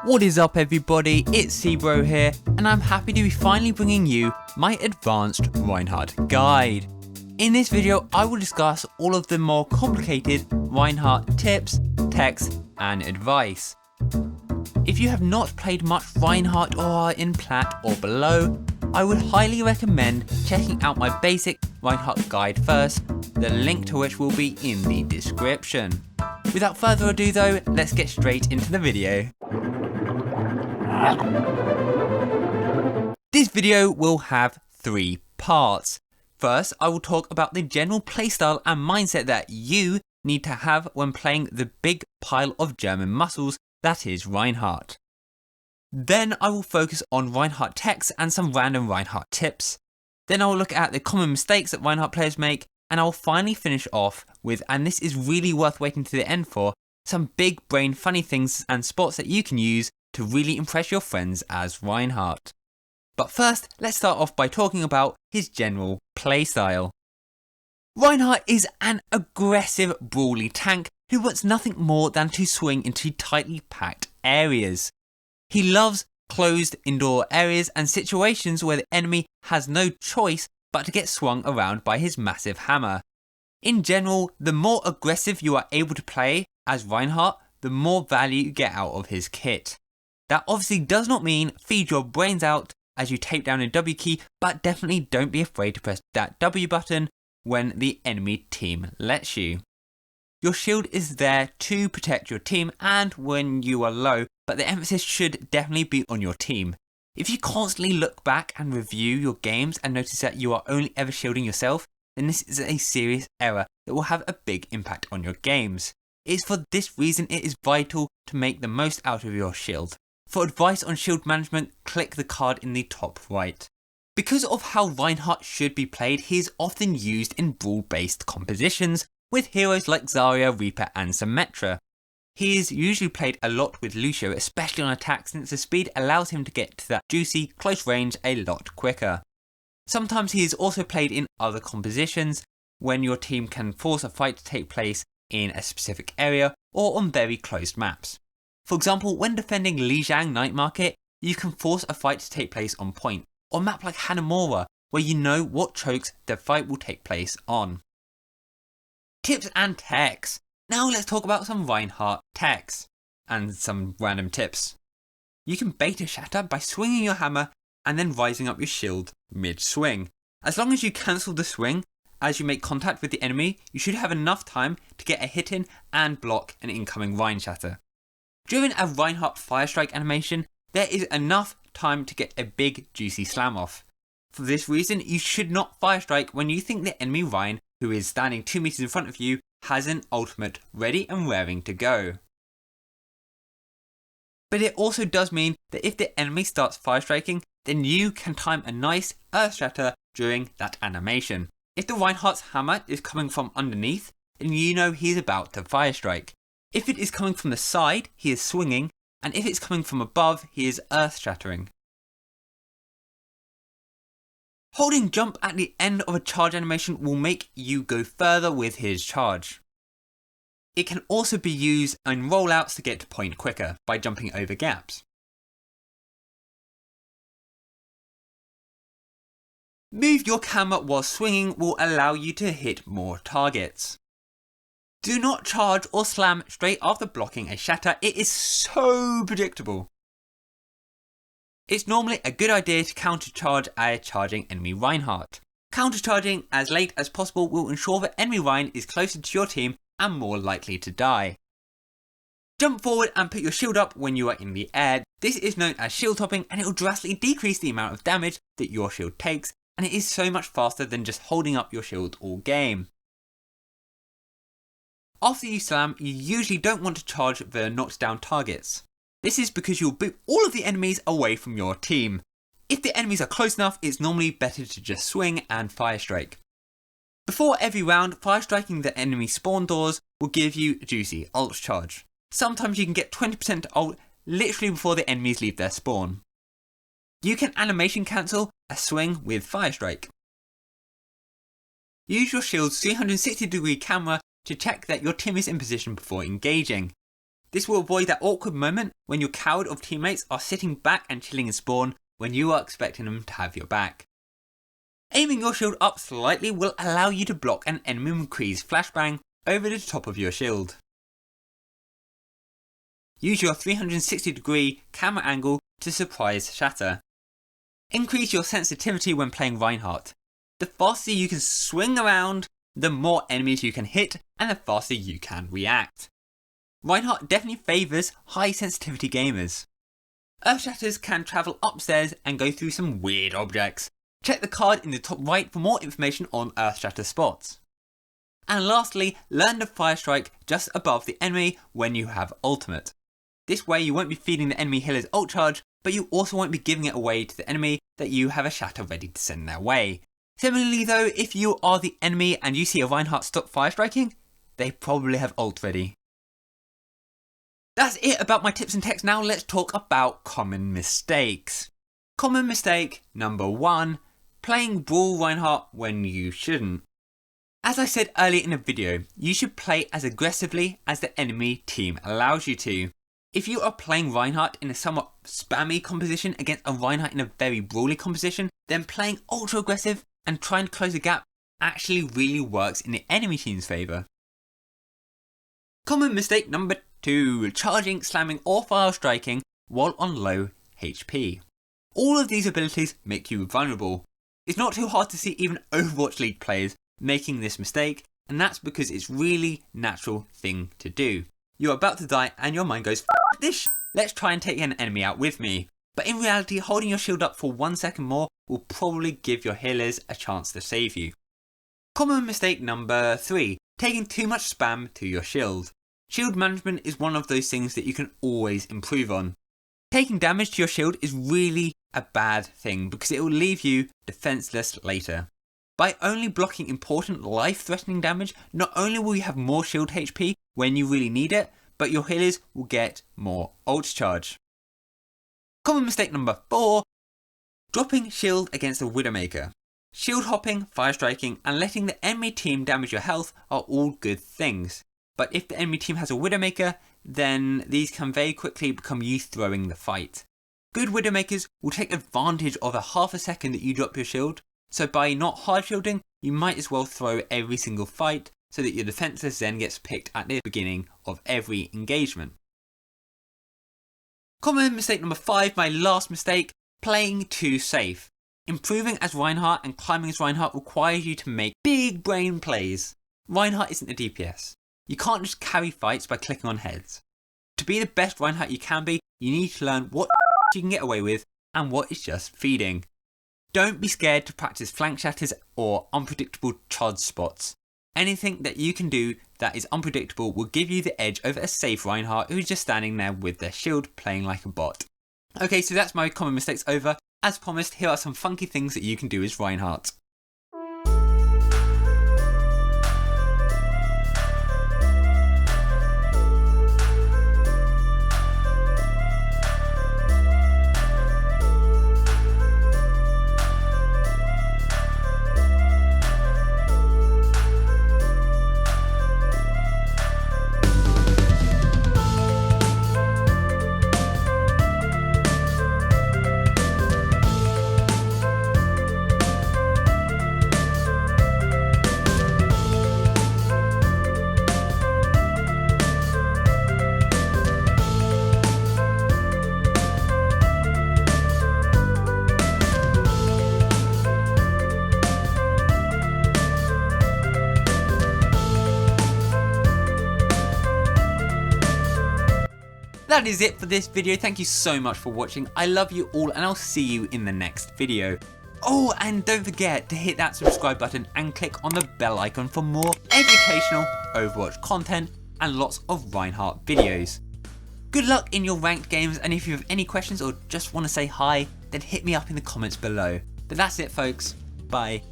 What is up everybody, it's Cbro here, and I'm happy to be finally bringing you my advanced Reinhardt guide. In this video I will discuss all of the more complicated Reinhardt tips, techs and advice. If you have not played much Reinhardt or are in Plat or below, I would highly recommend checking out my basic Reinhardt guide first, the link to which will be in the description. Without further ado though, let's get straight into the video. This video will have 3 parts. First, I will talk about the general playstyle and mindset that you need to have when playing the big pile of German muscles that is Reinhardt. Then I will focus on Reinhardt techs and some random Reinhardt tips. Then I will look at the common mistakes that Reinhardt players make, and I will finally finish off with, and this is really worth waiting to the end for, some big brain funny things and spots that you can use to really impress your friends as Reinhardt. But first, let's start off by talking about his general playstyle. Reinhardt is an aggressive, brawly tank who wants nothing more than to swing into tightly packed areas. He loves closed indoor areas and situations where the enemy has no choice but to get swung around by his massive hammer. In general, the more aggressive you are able to play as Reinhardt, the more value you get out of his kit. That obviously does not mean feed your brains out as you tape down a W key, but definitely don't be afraid to press that W button when the enemy team lets you. Your shield is there to protect your team and when you are low, but the emphasis should definitely be on your team. If you constantly look back and review your games and notice that you are only ever shielding yourself, then this is a serious error that will have a big impact on your games. It is for this reason it is vital to make the most out of your shield. For advice on shield management, click the card in the top right. Because of how Reinhardt should be played, he is often used in brawl-based compositions with heroes like Zarya, Reaper and Symmetra. He is usually played a lot with Lucio, especially on attack, since the speed allows him to get to that juicy, close range a lot quicker. Sometimes he is also played in other compositions when your team can force a fight to take place in a specific area or on very closed maps. For example, when defending Lijiang Night Market, you can force a fight to take place on point, or a map like Hanamura, where you know what chokes the fight will take place on. Tips and techs. Now let's talk about some Reinhardt techs, and some random tips. You can bait a shatter by swinging your hammer and then rising up your shield mid-swing. As long as you cancel the swing as you make contact with the enemy, you should have enough time to get a hit in and block an incoming Rein shatter. During a Reinhardt fire strike animation, there is enough time to get a big juicy slam off. For this reason, you should not fire strike when you think the enemy Rein, who is standing 2 meters in front of you, has an ultimate ready and raring to go. But it also does mean that if the enemy starts fire striking, then you can time a nice earth shatter during that animation. If the Reinhardt's hammer is coming from underneath, then you know he's about to fire strike. If it is coming from the side, he is swinging, and if it's coming from above, he is earth shattering. Holding jump at the end of a charge animation will make you go further with his charge. It can also be used in rollouts to get to point quicker by jumping over gaps. Move your camera while swinging will allow you to hit more targets. Do not charge or slam straight after blocking a shatter, it is so predictable. It's normally a good idea to countercharge a charging enemy Reinhardt. Countercharging as late as possible will ensure that enemy Rein is closer to your team and more likely to die. Jump forward and put your shield up when you are in the air. This is known as shield topping and it will drastically decrease the amount of damage that your shield takes, and it is so much faster than just holding up your shield all game. After you slam, you usually don't want to charge the knocked down targets. This is because you'll boot all of the enemies away from your team. If the enemies are close enough, it's normally better to just swing and fire strike. Before every round, fire striking the enemy spawn doors will give you a juicy ult charge. Sometimes you can get 20% ult literally before the enemies leave their spawn. You can animation cancel a swing with fire strike. Use your shield's 360-degree camera to check that your team is in position before engaging. This will avoid that awkward moment when your coward of teammates are sitting back and chilling in spawn when you are expecting them to have your back. Aiming your shield up slightly will allow you to block an enemy McCree's flashbang over the top of your shield. Use your 360-degree camera angle to surprise shatter. Increase your sensitivity when playing Reinhardt. The faster you can swing around, the more enemies you can hit and the faster you can react. Reinhardt definitely favours high sensitivity gamers. Earth shatters can travel upstairs and go through some weird objects. Check the card in the top right for more information on Earth shatter spots. And lastly, learn the fire strike just above the enemy when you have ultimate. This way you won't be feeding the enemy healer's ult charge, but you also won't be giving it away to the enemy that you have a shatter ready to send their way. Similarly though, if you are the enemy and you see a Reinhardt stop fire striking, they probably have ult ready. That's it about my tips and techs. Now let's talk about common mistakes. Common mistake number 1, playing Brawl Reinhardt when you shouldn't. As I said earlier in the video, you should play as aggressively as the enemy team allows you to. If you are playing Reinhardt in a somewhat spammy composition against a Reinhardt in a very brawly composition, then playing ultra aggressive and trying to close the gap actually really works in the enemy team's favour. Common mistake number 2, charging, slamming or fire striking while on low HP. All of these abilities make you vulnerable. It's not too hard to see even Overwatch League players making this mistake, and that's because it's really natural thing to do. You're about to die and your mind goes, "F this sh*, let's try and take an enemy out with me." But in reality, holding your shield up for 1 second more will probably give your healers a chance to save you. Common mistake number 3, taking too much spam to your shield. Shield management is one of those things that you can always improve on. Taking damage to your shield is really a bad thing because it will leave you defenseless later. By only blocking important life-threatening damage, not only will you have more shield HP when you really need it, but your healers will get more ult charge. Common mistake number 4, dropping shield against a Widowmaker. Shield hopping, fire striking and letting the enemy team damage your health are all good things. But if the enemy team has a Widowmaker, then these can very quickly become you throwing the fight. Good Widowmakers will take advantage of a half a second that you drop your shield, so by not hard shielding, you might as well throw every single fight so that your defenseless then gets picked at the beginning of every engagement. Common mistake number 5, my last mistake, playing too safe. Improving as Reinhardt and climbing as Reinhardt requires you to make big brain plays. Reinhardt isn't a DPS. You can't just carry fights by clicking on heads. To be the best Reinhardt you can be, you need to learn what you can get away with and what is just feeding. Don't be scared to practice flank shatters or unpredictable chod spots. Anything that you can do that is unpredictable will give you the edge over a safe Reinhardt who's just standing there with their shield playing like a bot. Okay, so that's my common mistakes over. As promised, here are some funky things that you can do as Reinhardt. That is it for this video. Thank you so much for watching. I love you all and I'll see you in the next video. Oh, and don't forget to hit that subscribe button and click on the bell icon for more educational Overwatch content and lots of Reinhardt videos. Good luck in your ranked games, and if you have any questions or just want to say hi, then hit me up in the comments below. But that's it folks, bye.